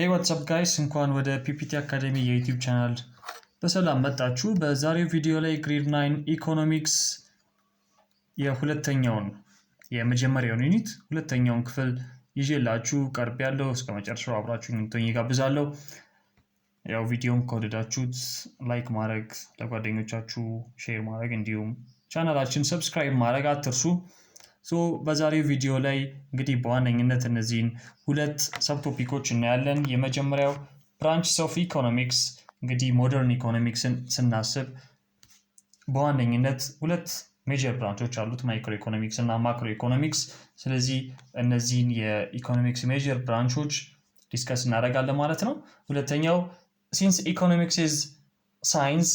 Hey what's up guys እንኳን ወደ PPT አካዳሚ የዩቲዩብ ቻናል በሰላም መጣችሁ። በዛሬው ቪዲዮ ላይ ግሬድ 9 ኢኮኖሚክስ የሁለተኛውን የመጀመሪያውን ዩኒት ሁለተኛውን ክፍል ይዤላችሁ ቀርቤያለሁ። እስከመጨረሻው አብራችሁኝ እንድትሆኑ ጋብዛለሁ። ያው ቪዲዮውን ከወደዳችሁት ላይክ ማድረግ፣ ለጓደኞቻችሁ ሼር ማድረግ እንዲሁም ቻናላችን ሰብስክራይብ ማድረግ አትርሱ። በዛሬው ቪዲዮ ላይ እንግዲህ በዋነኝነት እነዚህን ሁለት ሰብ ቶፒኮች እናያለን። የመጀመሪያው ብራንችስ ኦፍ ኢኮኖሚክስ እንግዲህ ሞደርን ኢኮኖሚክስን ስናስብ በዋነኝነት ሁለት ሜጀር ብራንቾች አሉት፣ ማይክሮ ኢኮኖሚክስ እና ማክሮ ኢኮኖሚክስ። ስለዚህ እነዚህን የኢኮኖሚክስ ሜጀር ብራንቾች ዲስከስ እናደርጋለን ማለት ነው። ሁለተኛው ሲንስ ኢኮኖሚክስ ኢዝ ሳይንስ፣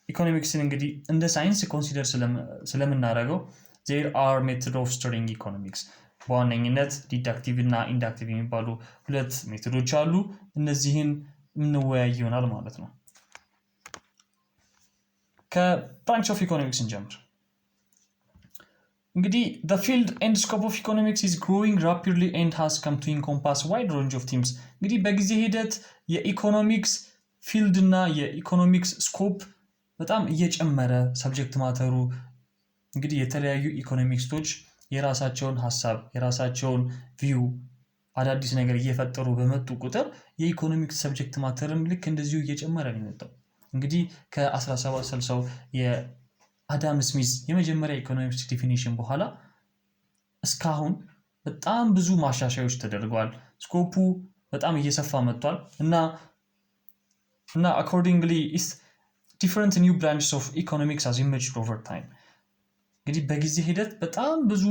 ኢኮኖሚክስን እንግዲህ እንደ ሳይንስ ኮንሲደር ስለምናደርገው there are methods of studying economics በዋነኝነት ዲዳክቲቭ እና ኢንዳክቲቭ የሚባሉ ሁለት ሜቶዶች አሉ። እነዚህን እንወያይ ይሆናል ማለት ነው። ከብራንች ኦፍ ኢኮኖሚክስ እንጀምር። እንግዲህ the field and scope of economics is growing rapidly and has come to encompass wide range of themes እንግዲህ በጊዜ ሂደት የኢኮኖሚክስ ፊልድ እና የኢኮኖሚክስ ስኮፕ በጣም እየጨመረ ሰብጀክት ማተሩ እንግዲህ የተለያዩ ኢኮኖሚክስቶች የራሳቸውን ሐሳብ የራሳቸውን ቪው አዳዲስ ነገር እየፈጠሩ በመጡ ቁጥር የኢኮኖሚክስ ሰብጀክት ማተርም ልክ እንደዚሁ እየጨመረ ነው የመጣው። እንግዲህ ከ1760 የአዳም ስሚዝ የመጀመሪያ ኢኮኖሚክስ ዲፊኒሽን በኋላ እስካሁን በጣም ብዙ ማሻሻያዎች ተደርገዋል። ስኮፑ በጣም እየሰፋ መጥቷል እና accordingly is different new branches of economics has emerged over time እንግዲህ በጊዜ ሂደት በጣም ብዙ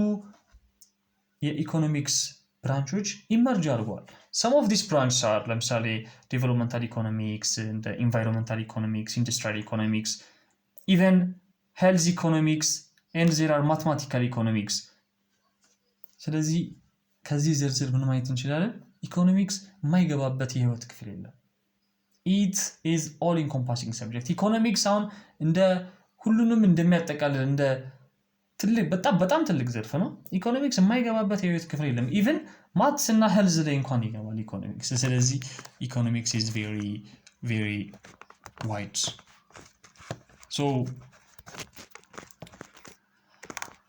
የኢኮኖሚክስ ብራንቾች ኢመርጅ አድርገዋል። some of these branches are ለምሳሌ developmental economics, the environmental economics, industrial economics, even health economics, and there are mathematical economics። ስለዚህ ከዚህ ዝርዝር ምን ማየት እንችላለን? ኢኮኖሚክስ የማይገባበት የህይወት ክፍል የለም። it is all encompassing subject። ኢኮኖሚክስ አሁን እንደ ሁሉንም እንደሚያጠቃልል እንደ በጣም ትልቅ ዘርፍ ነው። ኢኮኖሚክስ የማይገባበት የህይወት ክፍል የለም። ኢቭን ማትስ እና ሄልዝ ላይ እንኳን ይገባል ኢኮኖሚክስ። ስለዚህ ኢኮኖሚክስ is very very wide.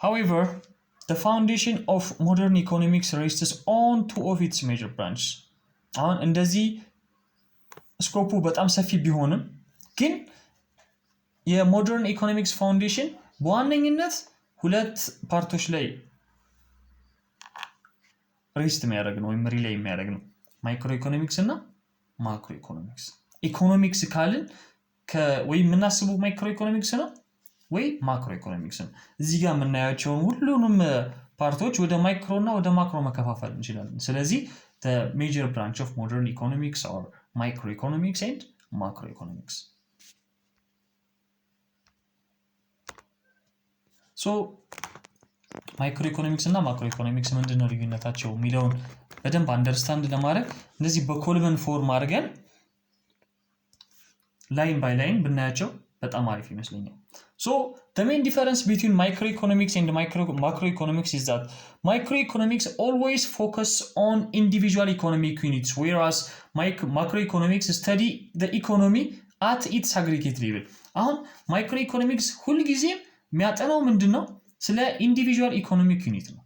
However, the foundation of modern economics rests on two of its major branches. አሁን እንደዚህ ስኮፑ በጣም ሰፊ ቢሆንም ግን የሞደርን ኢኮኖሚክስ ፋውንዴሽን በዋነኝነት ሁለት ፓርቶች ላይ ሬስት የሚያደርግ ነው ወይም ሪሌይ የሚያደርግ ነው፣ ማይክሮ ኢኮኖሚክስ እና ማክሮ ኢኮኖሚክስ። ኢኮኖሚክስ ካልን ወይ የምናስበው ማይክሮ ኢኮኖሚክስ ነው ወይ ማክሮ ኢኮኖሚክስ ነው። እዚህ ጋር የምናያቸውን ሁሉንም ፓርቶች ወደ ማይክሮ እና ወደ ማክሮ መከፋፈል እንችላለን። ስለዚህ the major branch of modern economics are microeconomics and macroeconomics. ማይክሮ ኢኮኖሚክስ እና ማክሮ ኢኮኖሚክስ ምንድነው ልዩነታቸው የሚለውን በደንብ አንደርስታንድ ለማድረግ እነዚህ በኮልመን ፎርም አድርገን ላይን ባይ ላይን ብናያቸው በጣም አሪፍ ይመስለኛል። the main difference between microeconomics and macroeconomics is that microeconomics always focus on individual economic units, whereas macroeconomics study the economy at its aggregate level. አሁን ማይክሮኢኮኖሚክስ ሁልጊዜም የሚያጠናው ምንድነው? ስለ ኢንዲቪጁዋል ኢኮኖሚክ ዩኒት ነው።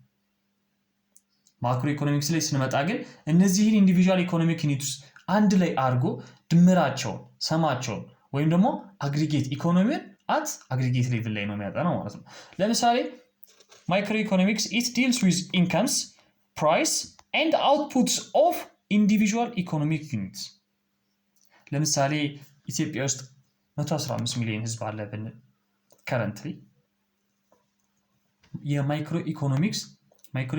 ማክሮ ኢኮኖሚክስ ላይ ስንመጣ ግን እነዚህን ኢንዲቪጁዋል ኢኮኖሚክ ዩኒትስ አንድ ላይ አድርጎ ድምራቸውን ሰማቸውን ወይም ደግሞ አግሪጌት ኢኮኖሚን at aggregate level ላይ ነው የሚያጠናው ማለት ነው። ለምሳሌ ማይክሮ ኢኮኖሚክስ it deals with incomes, price and outputs of individual economic units። ለምሳሌ ኢትዮጵያ ውስጥ 115 ሚሊዮን ህዝብ አለ ብንል currently የማይክሮ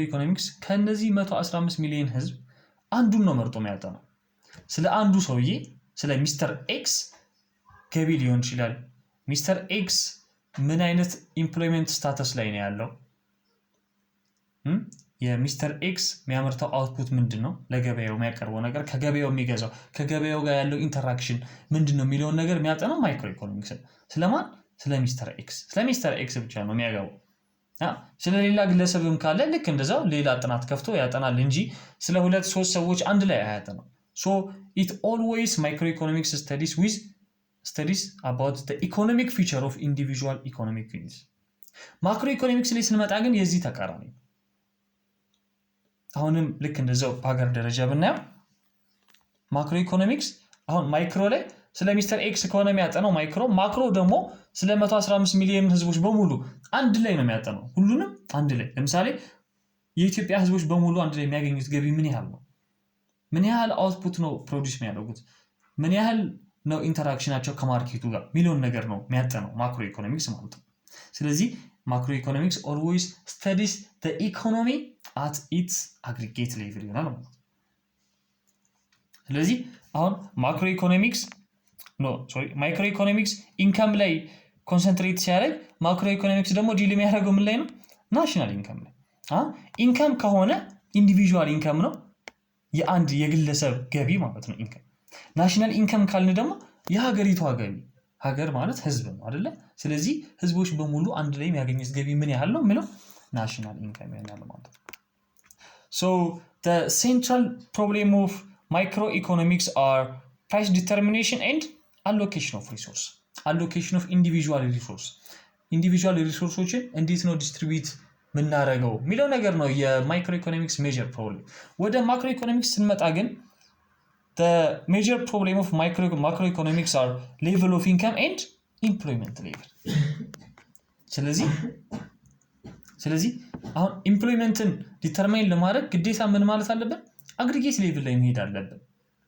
ኢኮኖሚክስ ከነዚህ 115 ሚሊዮን ህዝብ አንዱን ነው መርጦ የሚያጠናው። ስለ አንዱ ሰውዬ ስለ ሚስተር ኤክስ ገቢ ሊሆን ይችላል። ሚስተር ኤክስ ምን አይነት ኢምፕሎይመንት ስታተስ ላይ ነው ያለው? የሚስተር ኤክስ የሚያመርተው አውትፑት ምንድነው? ለገበያው የሚያቀርበው ነገር፣ ከገበያው የሚገዛው፣ ከገበያው ጋር ያለው ኢንተራክሽን ምንድነው የሚለውን ነገር የሚያጠናው ማይክሮ ኢኮኖሚክስ። ስለማን? ስለ ሚስተር ኤክስ ብቻ ነው የሚያገባው። ስለሌላ ግለሰብም ካለ ልክ እንደዛው ሌላ ጥናት ከፍቶ ያጠናል እንጂ ስለ ሁለት ሶስት ሰዎች አንድ ላይ አያጠናም። So it always microeconomics studies about the economic feature of individual economic units. Macroeconomics ላይ ስንመጣ ግን የዚህ ተቃራኒ አሁንም ልክ እንደዛው በሀገር ደረጃ ብናየው ማክሮኢኮኖሚክስ አሁን ማይክሮ ላይ ስለ ሚስተር ኤክስ ከሆነ የሚያጠናው ማክሮ ደግሞ ስለ 115 ሚሊዮን ህዝቦች በሙሉ አንድ ላይ ነው የሚያጠናው ሁሉንም አንድ ላይ ለምሳሌ የኢትዮጵያ ህዝቦች በሙሉ አንድ ላይ የሚያገኙት ገቢ ምን ያህል ነው ምን ያህል አውትፑት ነው ፕሮዲዩስ የሚያደርጉት ምን ያህል ነው ኢንተራክሽናቸው ከማርኬቱ ጋር ሚሊዮን ነገር ነው የሚያጠናው ማክሮኢኮኖሚክስ ማለት ነው ስለዚህ macroeconomics always studies the economy at its aggregate level ይሆናል ማለት ነው ስለዚህ አሁን microeconomics ኢንካም ላይ ኮንሰንትሬት ሲያደርግ macroeconomics ደግሞ ዲል የሚያደርገው ምን ላይ ነው ናሽናል ኢንካም ላይ ኢንካም ከሆነ ኢንዲቪጁዋል ኢንካም ነው የአንድ የግለሰብ ገቢ ማለት ነው ኢንካም ናሽናል ኢንካም ካልን ደግሞ የሀገሪቷ ገቢ ሀገር ማለት ህዝብ ነው አይደለ ስለዚህ ህዝቦች በሙሉ አንድ ላይ የሚያገኙት ገቢ ምን ያህል ነው ማለት ናሽናል ኢንካም ይሆናል ማለት ነው so the central problem of microeconomics are price determination and allocation of resource allocation of individual resources እንዴት ነው ዲስትሪቢዩት ምናረጋው ሚለው ነገር ነው የማይክሮኢኮኖሚክስ ሜጀር ፕሮብሌም ወደ ማክሮኢኮኖሚክስ ስንመጣ ግን the major problem of macroeconomics are level of income and employment level ስለዚህ አሁን employmentን determine ለማድረግ ግዴታ ምን ማለት አለበት aggregate level ላይ መሄድ አለበት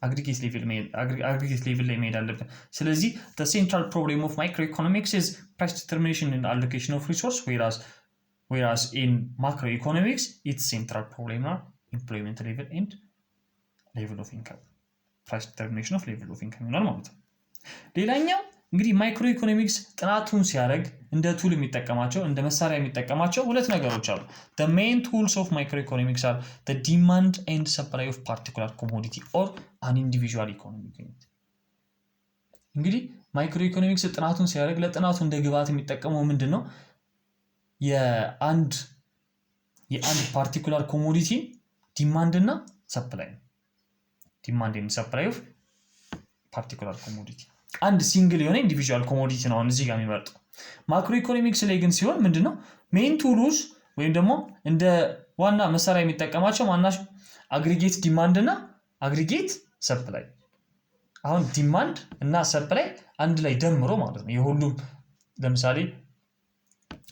aggregate level ላይ መሄድ አለበት ስለዚህ the central problem of microeconomics is price determination and allocation of resource whereas in macroeconomics its central problem are employment level and level of income price determination of level of income ይሆናል ማለት ነው ሌላኛው እንግዲህ ማይክሮኢኮኖሚክስ ጥናቱን ሲያደርግ እንደ ቱል የሚጠቀማቸው እንደ መሳሪያ የሚጠቀማቸው ሁለት ነገሮች አሉ the main tools of microeconomics are the demand and supply of particular commodity or an individual economic unit እንግዲህ ማይክሮኢኮኖሚክስ ጥናቱን ሲያደርግ ለጥናቱ እንደ ግብዓት የሚጠቀመው ምንድነው የአንድ ፓርቲኩላር ኮሞዲቲ ዲማንድ እና ሰፕላይ demand and supply of particular commodity አንድ ሲንግል የሆነ ኢንዲቪጁዋል ኮሞዲቲ ነው እዚህ ጋር የሚመርጠው ማክሮኢኮኖሚክስ ላይ ግን ሲሆን ምንድነው ሜን ቱሉስ ወይም ደግሞ እንደ ዋና መሳሪያ የሚጠቀማቸው ማናቸው አግሪጌት ዲማንድ እና አግሪጌት ሰፕላይ አሁን ዲማንድ እና ሰፕላይ አንድ ላይ ደምሮ ማለት ነው የሁሉም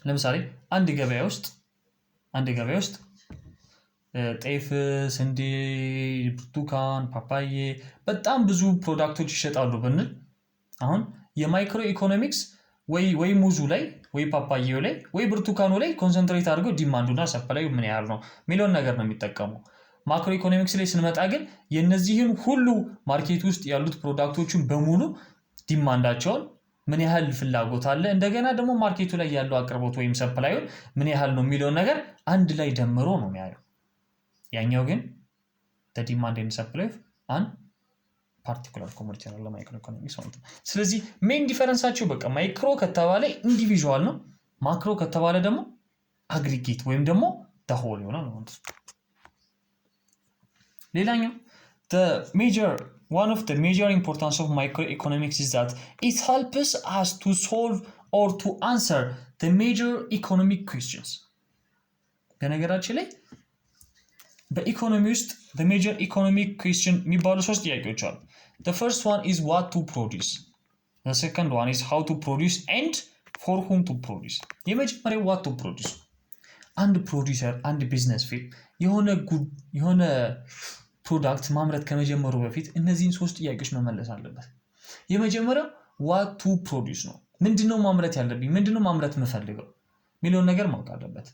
ለምሳሌ አንድ ገበያ ውስጥ ጤፍ ስንዴ ብርቱካን ፓፓዬ በጣም ብዙ ፕሮዳክቶች ይሸጣሉ ብንል አሁን የማይክሮ ኢኮኖሚክስ ወይ ሙዙ ላይ ወይ ፓፓዬው ላይ ወይ ብርቱካኑ ላይ ኮንሰንትሬት አድርጎ ዲማንዱና ሰፕላዩ ምን ያህል ነው ሚሊዮን ነገር ነው የሚጠቀመው ማክሮ ኢኮኖሚክስ ላይ ስንመጣ ግን የነዚህን ሁሉ ማርኬት ውስጥ ያሉት ፕሮዳክቶችን በሙሉ ዲማንዳቸውን ምን ያህል ፍላጎት አለ እንደገና ደግሞ ማርኬቱ ላይ ያለው አቅርቦት ወይም ሰፕላዩ ምን ያህል ነው ሚሊዮን ነገር አንድ ላይ ደምሮ ነው የሚያየው ያኛው ግን the demand and supply of an particular commodity ነው ለማይክሮኢኮኖሚክስ ማለት ነው ስለዚህ ሜን ዲፈረንሳቸው በቃ ማይክሮ ከተባለ ኢንዲቪጁዋል ነው ማክሮ ከተባለ ደግሞ አግሪጌት ወይም ደግሞ the whole ይሆናል ማለት ነው ሌላኛው one of the major importance of microeconomics is that it helps us to solve or to answer the major economic questions በነገራችን ላይ በኢኮኖሚ ውስጥ the major economic question የሚባሉ ሶስት ጥያቄዎች አሉ the first one is what to produce the second one is how to produce and for whom to produce የመጀመሪያው what to produce አንድ ፕሮዲዩሰር አንድ ቢዝነስ ፊልም የሆነ ፕሮዳክት ማምረት ከመጀመሩ በፊት እነዚህን ሶስት ጥያቄዎች መመለስ አለበት የመጀመሪያው what to produce ነው ምንድነው ማምረት ያለብኝ ምንድነው ማምረት የምፈልገው ሚሊዮን ነገር ማወቅ አለበት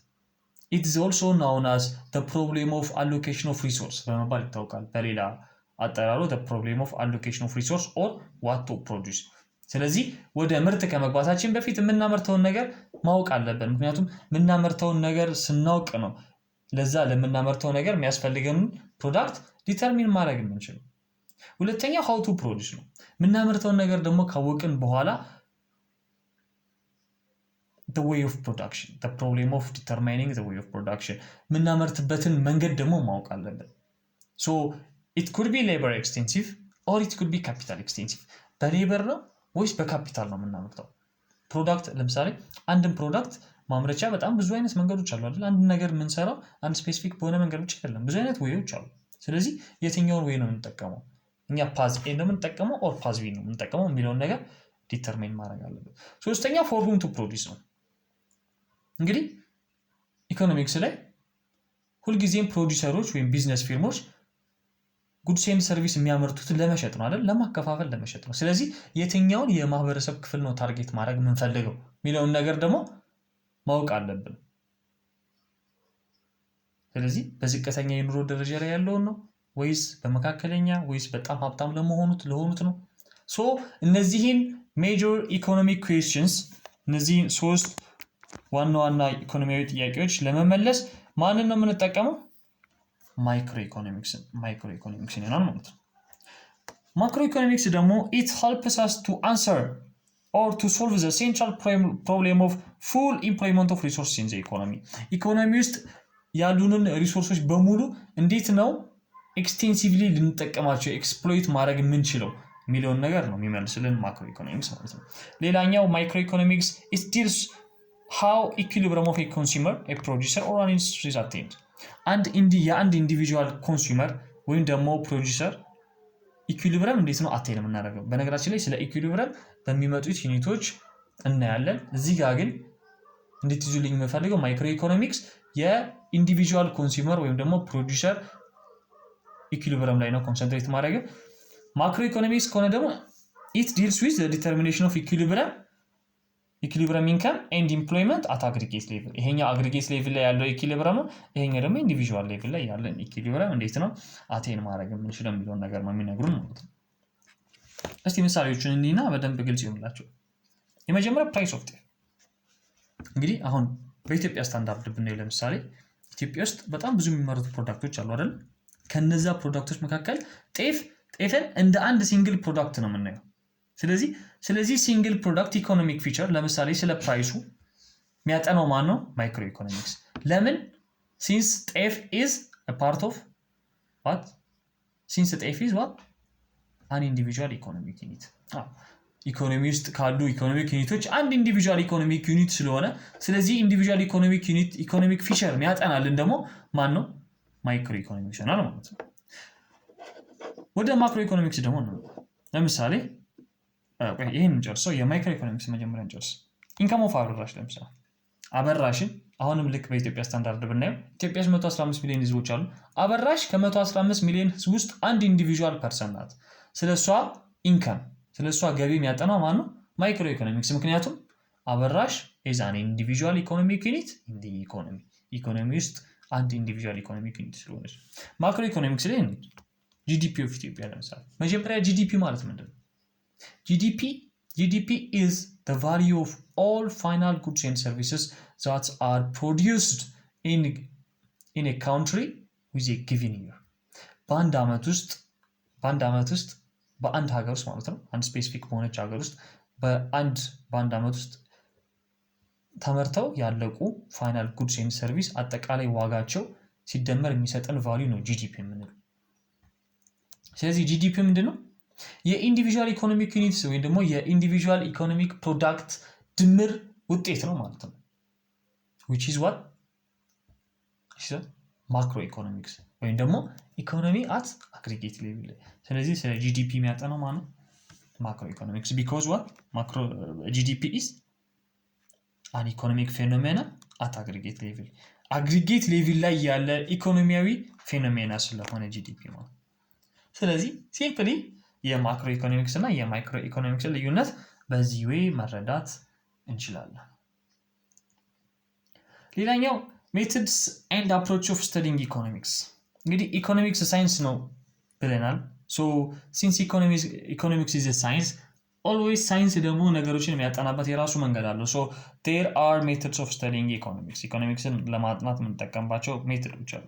it is also known as the problem of allocation of resource በመባል ይታወቃል በሌላ አጠራሩ the problem of allocation of resource or what to produce ስለዚህ ወደ ምርት ከመግባታችን በፊት የምናመርተውን ነገር ማወቅ አለብን ምክንያቱም የምናመርተውን ነገር ስናውቅ ነው ለዛ ለምናመርተው ነገር የሚያስፈልገን ፕሮዳክት ዲተርሚን ማድረግ የምንችለው ሁለተኛው how to produce ነው የምናመርተውን ነገር ደግሞ ካወቅን በኋላ the way of production the problem of determining the way of production ምናመርትበትን መንገድ ደግሞ ማወቅ አለብን so it could be labor extensive or it could be capital extensive በሌበር ነው ወይስ በካፒታል ነው የምናመርተው ፕሮዳክት ለምሳሌ አንድን ፕሮዳክት ማምረቻ በጣም ብዙ አይነት መንገዶች አሉ አይደል አንድ ነገር የምንሰራው አንድ ስፔሲፊክ በሆነ መንገድ ብቻ አይደለም ብዙ አይነት ዌዮች አሉ ስለዚህ የትኛውን ዌይ ነው የምንጠቀመው እኛ ፓዝ ኤ ነው የምንጠቀመው ኦር ፓዝ ቢ ነው የምንጠቀመው የሚለውን ነገር ዲተርማይን ማድረግ አለብን ሶስተኛ for whom to produce ነው እንግዲህ ኢኮኖሚክስ ላይ ሁልጊዜም ፕሮዲዩሰሮች ወይም ቢዝነስ ፊርሞች ጉድስ ኤንድ ሰርቪስ የሚያመርቱት ለመሸጥ ነው አይደል ለማከፋፈል ለመሸጥ ነው ስለዚህ የትኛውን የማህበረሰብ ክፍል ነው ታርጌት ማድረግ የምንፈልገው የሚለውን ነገር ደግሞ ማወቅ አለብን ስለዚህ በዝቅተኛ የኑሮ ደረጃ ላይ ያለውን ነው ወይስ በመካከለኛ ወይስ በጣም ሀብታም ለሆኑት ነው ሶ እነዚህን ሜጀር ኢኮኖሚክ ኩዌስችንስ እነዚህን ሶስት ዋና ኢኮኖሚያዊ ጥያቄዎች ለመመለስ ማንን ነው የምንጠቀመው ማይክሮኢኮኖሚክስ ይሆናል ማለት ነው ማክሮኢኮኖሚክስ ደግሞ it helps us to answer or to solve the central problem of full employment of resources in the economy ኢኮኖሚ ውስጥ ያሉንን ሪሶርሶች በሙሉ እንዴት ነው ኤክስቴንሲቭሊ ልንጠቀማቸው ኤክስፕሎይት ማድረግ የምንችለው የሚለውን ነገር ነው የሚመልስልን ማክሮኢኮኖሚክስ ማለት ነው ሌላኛው ማይክሮኢኮኖሚክስ it deals how equilibrium of a consumer a producer or an industry is attained የአንድ ኢንዲቪጁዋል ኮንሱመር ወይም ደግሞ ፕሮዲዩሰር ኢኩሊብረም እንዴት ነው አቴን የምናደርገው በነገራችን ላይ ስለ ኢኩሊብረም በሚመጡት ዩኒቶች እናያለን እዚህ ጋር ግን እንዴት ይዙልኝ የምፈልገው ማይክሮ ኢኮኖሚክስ የኢንዲቪጁዋል ኮንሱመር ወይም ደግሞ ፕሮዲዩሰር ኢኩሊብረም ላይ ነው ኮንሰንትሬት ማድረግ ማክሮ ኢኮኖሚክስ ከሆነ ደግሞ it deals with the determination of equilibrium income and employment at aggregate level ይሄኛው aggregate level ላይ ያለው ኢኩሊብረም ነው ይሄኛው ደግሞ individual level ላይ ያለው ኢኩሊብረም እንዴት ነው አቴን ማድረግ የምንችለው የሚለውን ነገር ነው የሚነግሩን ማለት ነው እስቲ ምሳሌዎችን እንዲና በደንብ ግልጽ ይሆንላችሁ የመጀመሪያው ፕራይስ ኦፍ ጤፍ እንግዲህ አሁን በኢትዮጵያ ስታንዳርድ ብናይ ለምሳሌ ኢትዮጵያ ውስጥ በጣም ብዙ የሚመረቱ ፕሮዳክቶች አሉ አይደል ከነዛ ፕሮዳክቶች መካከል ጤፍን እንደ አንድ ሲንግል ፕሮዳክት ነው የምናየው ስለዚህ ሲንግል ፕሮዳክት ኢኮኖሚክ ፊቸር ለምሳሌ ስለ ፕራይሱ የሚያጠናው ማን ነው ማይክሮ ኢኮኖሚክስ ለምን since ጤፍ is a part of what since ጤፍ is what an individual economic unit ኢኮኖሚ ውስጥ ካሉ ኢኮኖሚክ ዩኒቶች አንድ ኢንዲቪጁዋል ኢኮኖሚክ ዩኒት ስለሆነ ስለዚህ ኢንዲቪጁዋል ኢኮኖሚክ ዩኒት ኢኮኖሚክ ፊቸር የሚያጠናልን ደግሞ ማን ነው ማይክሮ ኢኮኖሚክስ ነው ማለት ነው ወደ ማክሮ ኢኮኖሚክስ ደግሞ ነው ለምሳሌ ይሄን ጨርሶ የማይክሮ ኢኮኖሚክስ መጀመሪያ ጨርሶ ኢንካም ኦፍ አበራሽ ለምሳሌ አበራሽን አሁንም ልክ በኢትዮጵያ ስታንዳርድ ብናየው ኢትዮጵያ 115 ሚሊዮን ህዝቦች አሉ አበራሽ ከ115 ሚሊዮን ህዝብ ውስጥ አንድ ኢንዲቪጁዋል ፐርሰን ናት ስለሷ ኢንካም ስለሷ ገቢ የሚያጠናው ማን ነው ማይክሮ ኢኮኖሚክስ ምክንያቱም አበራሽ is an individual economic unit in the ኢኮኖሚ ውስጥ አንድ ኢንዲቪጁዋል ኢኮኖሚክ ዩኒት ስለሆነ ማክሮ ኢኮኖሚክስ ላይ ጂዲፒ ኦፍ ኢትዮጵያ ለምሳሌ መጀመሪያ ጂዲፒ ማለት ምንድነው GDP is the value of all final goods and services that are produced in a country with a given year በአንድ አመት ውስጥ በአንድ ሀገር ውስጥ ማለት ነው አንድ ስፔሲፊክ በሆነች ሀገር ውስጥ በአንድ አመት ውስጥ ተመርተው ያለቁ ፋይናል ጉድስ ኤንድ ሰርቪስ አጠቃላይ ዋጋቸው ሲደመር የሚሰጠን ቫልዩ ነው ጂዲፒ የምንለው ስለዚህ ጂዲፒ ምንድነው የኢንዲቪጁዋል ኢኮኖሚክ ዩኒትስ ወይ ደግሞ የኢንዲቪጁዋል ኢኮኖሚክ ፕሮዳክት ድምር ውጤት ነው ማለት ነው which is what ማክሮ ኢኮኖሚክስ ወይ ደግሞ ኢኮኖሚ at aggregate level ስለዚህ ስለ ጂዲፒ የሚያጠናው ማለት ነው ማክሮ ኢኮኖሚክስ because what macro GDP is an economic phenomena at aggregate level ላይ ያለ ኢኮኖሚያዊ ፌኖሜና ስለሆነ ጂዲፒ ማለት ስለዚህ ሲምፕሊ የማክሮ ኢኮኖሚክስ እና የማይክሮ ኢኮኖሚክስ ልዩነት በዚህ ወይ መረዳት እንችላለን ሌላኛው methods and approach of studying economics እንግዲህ ኢኮኖሚክስ ሳይንስ ነው ብለናል so since economics is a science always science ደግሞ ነገሮችን የሚያጠናበት የራሱ መንገድ አለው so there are methods of studying economicsን ለማጥናት የምንጠቀምባቸው ሜቶዶች አሉ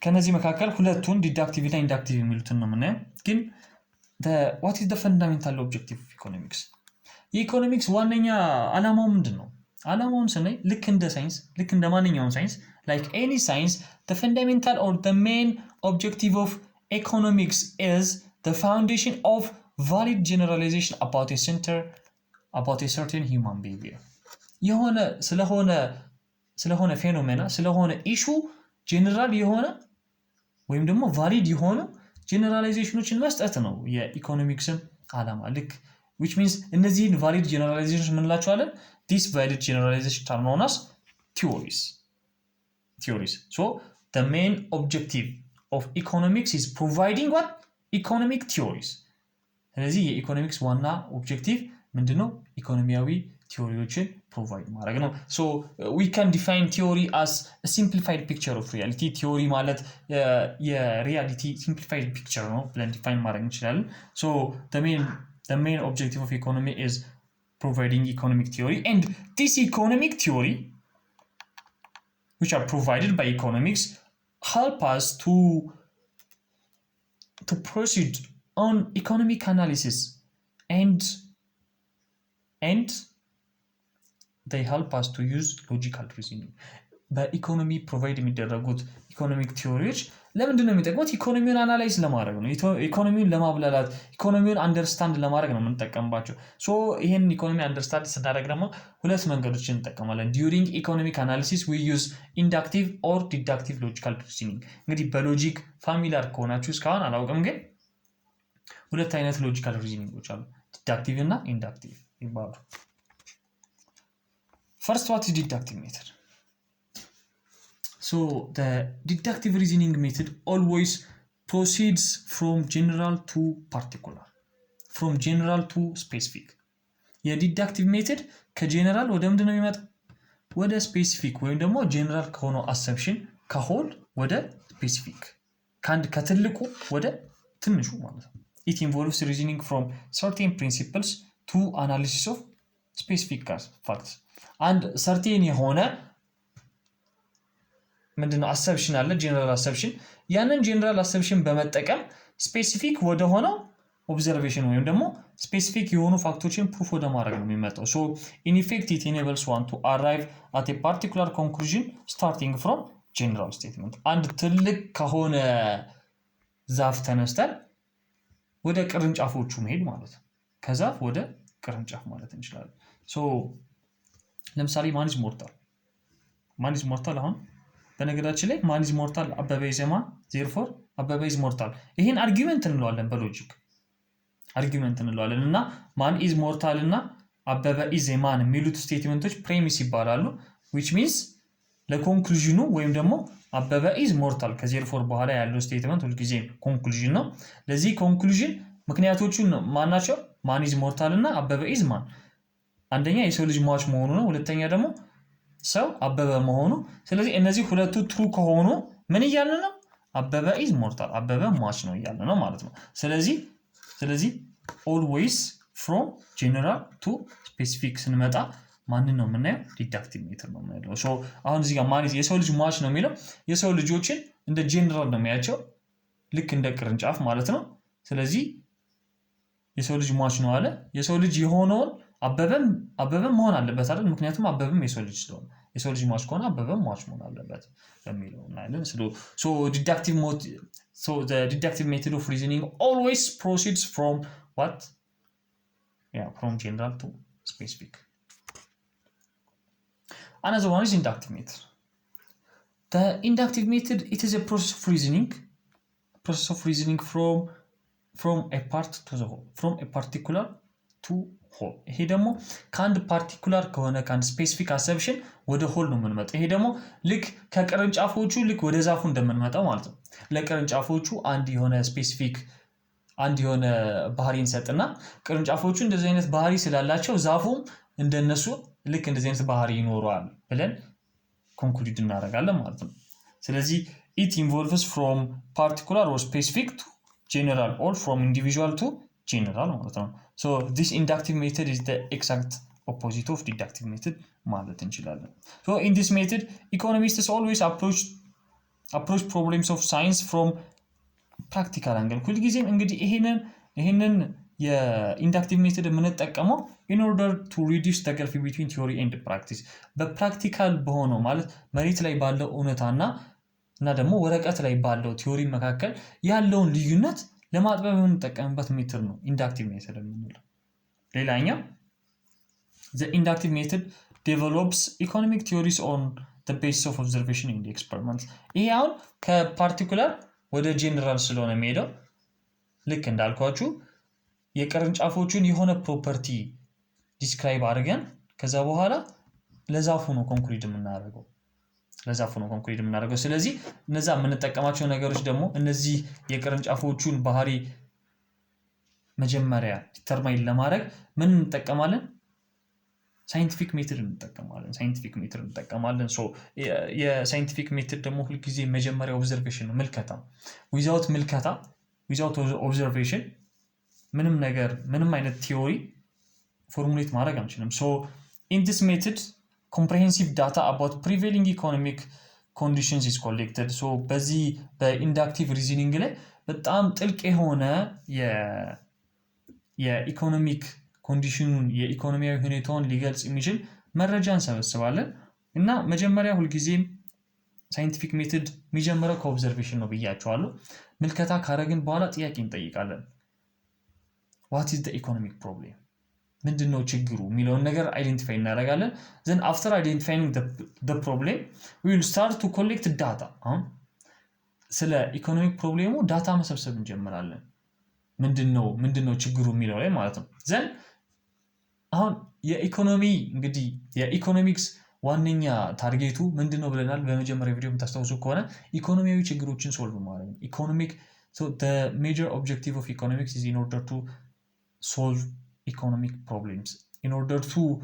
ከነዚህ መካከል ሁለቱን ዲዳክቲቭ እና ኢንዳክቲቭ የሚሉትን ነው የምናየው ግን what is the fundamental objective of economics የኢኮኖሚክስ ዋነኛ ዓላማው ምንድነው ዓላማውን ስናይ ልክ እንደ ሳይንስ ልክ እንደ ማንኛውም ሳይንስ like any science the fundamental or the main objective of economics is the foundation of valid generalization about a certain human behavior የሆነ ስለሆነ ፌኖሜና ስለሆነ ኢሹ ጀነራል የሆነ ወይም ደግሞ ቫሊድ የሆነ ጀነራላይዜሽኖችን መስጠት ነው የኢኮኖሚክስም ዓላማ ልክ which means እነዚህን valid generalizations ምንላቸዋለን these valid generalizations are known as theories so the main objective of economics is providing what economic theories ስለዚህ የኢኮኖሚክስ ዋና ኦብጀክቲቭ ምንድነው ኢኮኖሚያዊ ቲዮሪዎችን ፕሮቫይድ ማድረግ ነው so we can define theory as a simplified picture of reality theory ማለት የሪያሊቲ simplified picture ነው ብለን ዲፋይን ማድረግ እንችላለን so the main objective of economy is providing economic theory and this economic theory which are provided by economics help us to proceed on economic analysis and they help us to use logical reasoning በኢኮኖሚ ፕሮቫይድ የሚደረጉት ኢኮኖሚክ ቲዮሪዎች ለምንድን ነው የሚጠቅሙት ኢኮኖሚውን አናላይዝ ለማድረግ ነው ኢኮኖሚውን ለማብላላት ኢኮኖሚውን አንደርስታንድ ለማድረግ ነው የምንጠቀምባቸው ሶ ይሄን ኢኮኖሚ አንደርስታንድ ስናደርግ ደግሞ ሁለት መንገዶችን እንጠቀማለን during economic analysis we use inductive or deductive logical reasoning እንግዲህ በሎጂክ ፋሚሊያር ከሆናችሁ እስካሁን አላውቅም ግን ሁለት አይነት ሎጂካል ሪዝኒንጎች አሉ ዲዳክቲቭ እና ኢንዳክቲቭ ይባላሉ first what is deductive method so the deductive reasoning method always proceeds from general to particular from general to specific የዲዳክቲቭ ሜተድ ከጀነራል ወደ ምንድን ነው የሚመጣው ወደ ስፔሲፊክ ወይም ደግሞ ጀነራል ከሆነው አሰምፕሽን ከሆል ወደ ስፔሲፊክ ካንድ ከትልቁ ወደ ትንሹ ማለት ነው it involves reasoning from certain principles to analysis of specific facts and certain የሆነ ምንድነው assumption አለ general assumption ያንን general assumption በመጠቀም specific ወደ ሆነው observation ወይም ደግሞ specific የሆኑ ፋክቶችን ፕሩፍ ወደ ማድረግ ነው የሚመጣው so in effect it enables one to arrive at a particular conclusion starting from general statement and ትልቅ ከሆነ ዛፍ ተነስተን ወደ ቅርንጫፎቹ መሄድ ማለት ነው ከዛፍ ወደ ቅርንጫፍ ማለት እንችላለን so ለምሳሌ ማን is mortal አሁን በነገራችን ላይ ማን is mortal አበበ ይዘማ therefore አበበ is mortal ይሄን አርጊውመንት እንለዋለን በሎጂክ አርጊውመንት እንለዋለን እና ማን is mortal እና አበበ is a man የሚሉት ስቴትመንቶች ፕሬሚስ ይባላሉ which means ለኮንክሉዥኑ ወይም ደግሞ አበበ is mortal ከtherefore በኋላ ያለው ስቴትመንት ሁሉ ጊዜ ኮንክሉዥን ነው ለዚህ ኮንክሉዥን ምክንያቶቹ ማናቸው ማን is mortal እና አበበ is man አንደኛ የሰው ልጅ ሟች መሆኑ ነው ሁለተኛ ደግሞ ሰው አበበ መሆኑ ስለዚህ እነዚህ ሁለቱ ትሩ ከሆኑ ምን ይያልን ነው አበበ is mortal አበበ ሟች ነው ይያልን ነው ማለት ነው ስለዚህ always from general to specific ስንመጣ ማንን ነው የምናየው ዲዳክቲቭ ሜተድ ነው የምናየው ሶ አሁን እዚህ ጋር ማለት የሰው ልጅ ሟች ነው የሚለው የሰው ልጆችን እንደ ጀነራል ነው የሚያቸው ልክ እንደ ቅርንጫፍ ማለት ነው ስለዚህ የሰው ልጅ ሟች ነው አለ የሰው ልጅ የሆነውን አበበም መሆን አለበት አይደል ምክንያቱም አበበም የሰው ልጅ ስለሆነ የሰው ልጅ ሟች ከሆነ አበበም ሟች መሆን አለበት በሚለው እናያለን so the deductive method of reasoning always proceeds from what from general to specific another one is inductive method the inductive method it is a process of reasoning from a part to the whole from a particular to whole ይሄ ደግሞ ካንድ ፓርቲኩላር ከሆነ ካንድ ስፔሲፊክ አሰምፕሽን ወደ ሆል ነው የምንመጣው ይሄ ደግሞ ልክ ከቅርንጫፎቹ ልክ ወደ ዛፉ እንደምንመጣው ማለት ነው ለቅርንጫፎቹ አንድ የሆነ ስፔሲፊክ አንድ የሆነ ባህሪ እንሰጥና ቅርንጫፎቹ እንደዚህ አይነት ባህሪ ስላላቸው ዛፉም እንደነሱ ልክ እንደዚህ አይነት ባህሪ ይኖራል ብለን ኮንክሉድ እናደርጋለን ማለት ነው ስለዚህ it involves from particular or specific to general or from individual to general ማለት ነው so this inductive method is the exact opposite of deductive method ማለት እንችላለን so in this method economists always approach problems of science from practical angle ሁሉ ጊዜም እንግዲህ ይሄንን የኢንዳክቲቭ ሜተድ የምንጠቀመው in order to reduce the gulf between theory and practice በፕራክቲካል በሆነው ማለት መሬት ላይ ባለው እውነታና ደግሞ ወረቀት ላይ ባለው ቲዮሪ መካከል ያለውን ልዩነት ለማጥበብ የምንጠቀምበት ሜተድ ነው ኢንዳክቲቭ ሜተድ የምንለው። ሌላኛው the inductive method develops economic theories on the basis of observation and experiments ይሄ አሁን ከፓርቲኩላር ወደ ጄነራል ስለሆነ የሚሄደው ልክ እንዳልኳችሁ የቅርንጫፎቹን የሆነ ፕሮፐርቲ ዲስክራይብ አድርገን ከዛ በኋላ ለዛፉ ነው ኮንክሉድ የምናደርገው ስለዚህ እነዛ የምንጠቀማቸው ነገሮች ደግሞ እነዚህ የቅርንጫፎቹን ባህሪ መጀመሪያ ዲተርማይን ለማድረግ ምን እንጠቀማለን? ሳይንቲፊክ ሜተድ እንጠቀማለን። ሶ የሳይንቲፊክ ሜተድ ደግሞ ሁልጊዜ መጀመሪያ ኦብዘርቬሽን ነው፣ ምልከታ። ዊዛውት ኦብዘርቬሽን ምንም አይነት ቲዮሪ ፎርሙሌት ማድረግ አንችልም። ሶ ኢን ዲስ ሜተድ comprehensive data about prevailing economic conditions is collected so በዚህ በኢንዳክቲቭ ሪዝኒንግ ላይ በጣም ጥልቅ የሆነ የኢኮኖሚክ ኮንዲሽኑን የኢኮኖሚያዊ ሁኔታውን ሊገልጽ የሚችል መረጃ እንሰበስባለን እና መጀመሪያ ሁልጊዜም ሳይንቲፊክ ሜተድ የሚጀምረው ከኦብዘርቬሽን ነው ብያቸዋለሁ። ምልከታ ካረግን በኋላ ጥያቄ እንጠይቃለን። what is the economic problem ምንድነው ችግሩ የሚለውን ነገር አይደንቲፋይ እናደርጋለን። then after identifying the problem we will start to collect data ስለ ኢኮኖሚክ ፕሮብሌሙ ዳታ መሰብሰብ እንጀምራለን። ምንድነው ችግሩ የሚለው ላይ ማለት ነው። then አሁን የኢኮኖሚክስ ዋነኛ ታርጌቱ ምንድነው ብለናል በመጀመሪያ ቪዲዮ የምታስታውሱ ከሆነ ኢኮኖሚያዊ ችግሮችን ሶልቭ ማድረግ ነው። so the major objective of economics is in order to solve economic problems in order to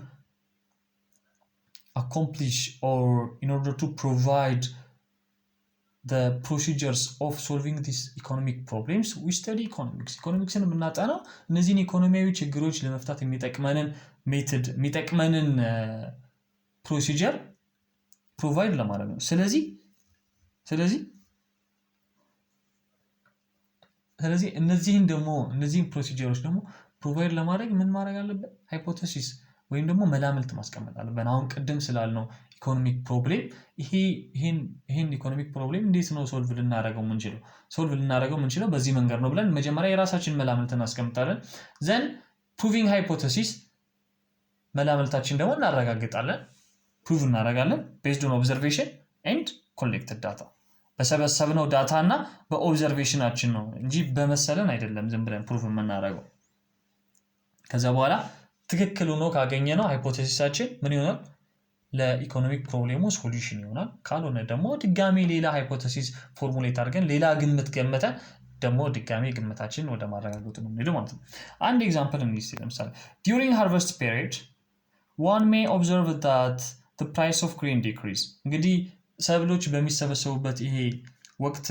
accomplish or in order to provide the procedures of solving these economic problems we study economicsን የምናጠናው እነዚህን ኢኮኖሚያዊ ችግሮች ለመፍታት የሚጠቅመንን ፕሮሲጀር ፕሮቫይድ ለማድረግ ነው። ስለዚህ እነዚህን ፕሮሲጀሮች ደግሞ ፕሮቫይድ ለማድረግ ምን ማድረግ አለበት? ሃይፖቴሲስ ወይም ደግሞ መላምልት ማስቀመጥ አለብን። አሁን ቅድም ስላልነው ኢኮኖሚክ ፕሮብሌም ይሄን ኢኮኖሚክ ፕሮብሌም እንዴት ነው ሶልቭ ልናደርገው የምንችለው በዚህ መንገድ ነው ብለን መጀመሪያ የራሳችን መላምልት እናስቀምጣለን። ዘን ፕሩቪንግ ሃይፖቴሲስ መላምልታችን ደግሞ እናረጋግጣለን፣ ፕሩቭ እናደርጋለን ቤዝድ ኦን ኦብዘርቬሽን ኤንድ ኮሌክትድ ዳታ በሰበሰብነው ዳታ እና በኦብዘርቬሽናችን ነው እንጂ በመሰለን አይደለም ዝም ብለን ፕሩቭ የምናደርገው። ከዛ በኋላ ትክክል ሆኖ ካገኘነው ሃይፖቴሲሳችን ምን ይሆናል? ለኢኮኖሚክ ፕሮብሌሙ ሶሉሽን ይሆናል። ካልሆነ ደግሞ ድጋሚ ሌላ ሃይፖቴሲስ ፎርሙሌት አድርገን ሌላ ግምት ገምተን ደግሞ ድጋሚ ግምታችንን ወደ ማረጋገጡ ነው የምንሄደው ማለት ነው። አንድ ኤግዛምፕል እንይስ። ለምሳሌ during harvest period one may observe that the price of grain decrease እንግዲህ ሰብሎች በሚሰበሰቡበት ይሄ ወቅት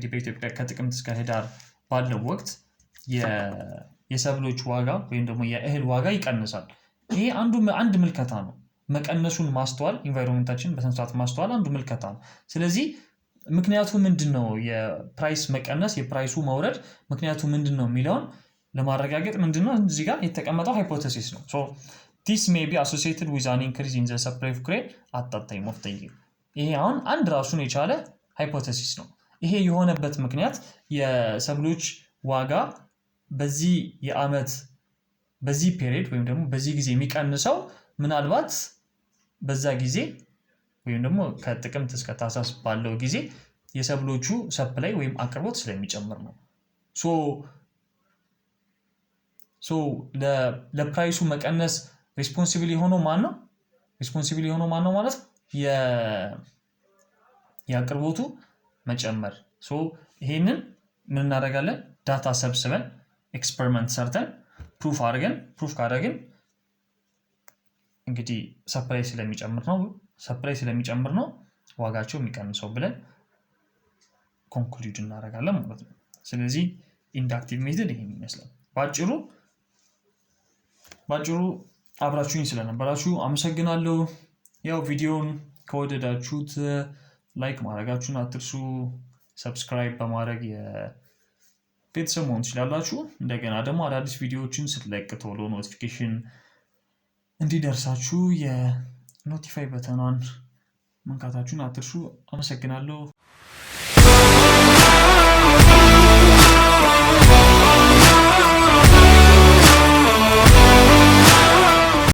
በኢትዮጵያ ከጥቅምት እስከ ህዳር ባለው ወቅት የሰብሎች ዋጋ ወይም ደግሞ የእህል ዋጋ ይቀንሳል። ይሄ አንድ ምልከታ ነው። መቀነሱን ማስተዋል ኢንቫይሮንመንታችን በስነስርዓት ማስተዋል አንዱ ምልከታ ነው። ስለዚህ ምክንያቱ ምንድነው? የፕራይስ መቀነስ የፕራይሱ መውረድ ምክንያቱ ምንድነው የሚለውን ለማረጋገጥ ምንድነው እዚህ ጋር የተቀመጠው ሃይፖቴሲስ ነው። so this may be associated with an increase in the supply of grain at that time of the year ይሄ አሁን አንድ ራሱን የቻለ ሃይፖቴሲስ ነው። ይሄ የሆነበት ምክንያት የሰብሎች ዋጋ በዚህ የዓመት በዚህ ፔሪድ ወይም ደግሞ በዚህ ጊዜ የሚቀንሰው ምናልባት በዛ ጊዜ ወይም ደግሞ ከጥቅምት እስከ ታህሳስ ባለው ጊዜ የሰብሎቹ ሰፕላይ ወይም አቅርቦት ስለሚጨምር ነው። ሶ ለፕራይሱ መቀነስ ሪስፖንሲብል የሆነው ማን ነው ማለት የአቅርቦቱ መጨመር። ሶ ይሄንን ምን እናደርጋለን? ዳታ ሰብስበን ኤክስፐሪመንት ሰርተን ፕሩፍ ካደረግን እንግዲህ ሰፕላይ ስለሚጨምር ነው ዋጋቸው የሚቀንሰው ብለን ኮንክሉድ እናደርጋለን ማለት ነው። ስለዚህ ኢንዳክቲቭ ሜተድ ይሄን ይመስላል። ባጭሩ አብራችሁኝ ስለነበራችሁ አመሰግናለሁ። ያው ቪዲዮውን ከወደዳችሁት ላይክ ማድረጋችሁን አትርሱ። ሰብስክራይብ በማድረግ ቤተሰብ መሆን ትችላላችሁ። እንደገና ደግሞ አዳዲስ ቪዲዮዎችን ስትለቅ ቶሎ ኖቲፊኬሽን እንዲደርሳችሁ የኖቲፋይ በተኗን መንካታችሁን አትርሱ። አመሰግናለሁ።